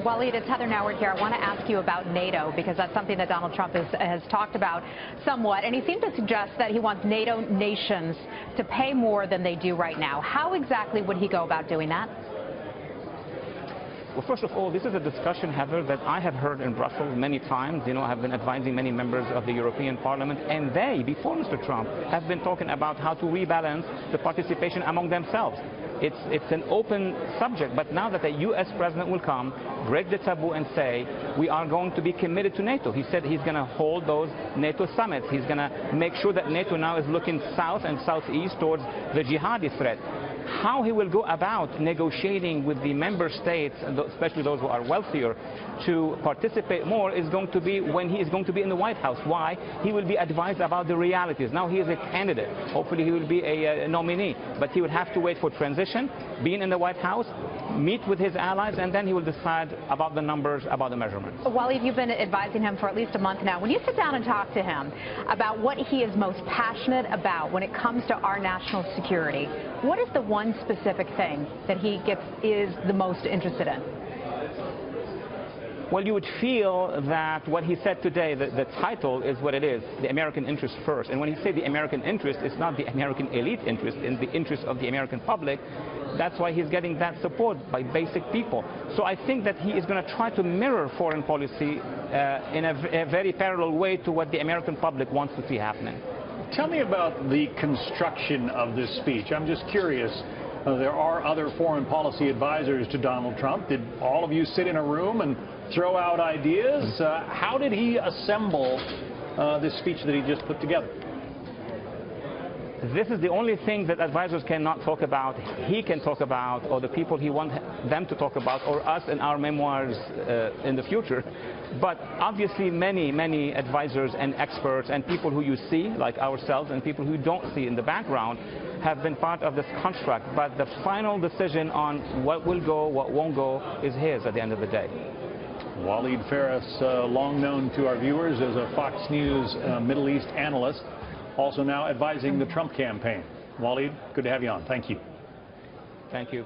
Walid, it's Heather Nauert here. I want to ask you about NATO because that's something that Donald Trump has talked about somewhat. And he seemed to suggest that he wants NATO nations to pay more than they do right now. How exactly would he go about doing that? Well, first of all, this is a discussion, Heather, that I have heard in Brussels many times. You know, I have been advising many members of the European Parliament, and they, before Mr. Trump, have been talking about how to rebalance the participation among themselves. It's an open subject, but now that the U.S. president will come, break the taboo and say, we are going to be committed to NATO. He said he's going to hold those NATO summits. He's going to make sure that NATO now is looking south and southeast towards the jihadi threat. How he will go about negotiating with the member states, especially those who are wealthier, to participate more is going to be when he is going to be in the White House. Why? He will be advised about the realities. Now he is a candidate. Hopefully he will be a nominee. But he will have to wait for transition, being in the White House, meet with his allies, and then he will decide about the numbers, about the measurements. Walid, you've been advising him for at least a month now. When you sit down and talk to him about what he is most passionate about when it comes to our national security, what is the one specific thing that he is the most interested in? Well, you would feel that what he said today, the title is what it is, the American interest first. And when he said the American interest, it's not the American elite interest, in the interest of the American public. That's why he's getting that support by basic people. So I think that he is going to try to mirror foreign policy in a very parallel way to what the American public wants to see happening. Tell me about the construction of this speech. I'm just curious. There are other foreign policy advisors to Donald Trump. Did all of you sit in a room and throw out ideas? How did he assemble this speech that he just put together? This is the only thing that advisors cannot talk about. He can talk about, or the people he wants them to talk about, or us in our memoirs in the future. But obviously many advisors and experts and people who you see, like ourselves, and people who you don't see in the background, have been part of this construct. But the final decision on what will go, what won't go, is his at the end of the day. Walid Phares, long known to our viewers as a Fox News Middle East analyst, also now advising the Trump campaign. Walid, good to have you on. Thank you. Thank you.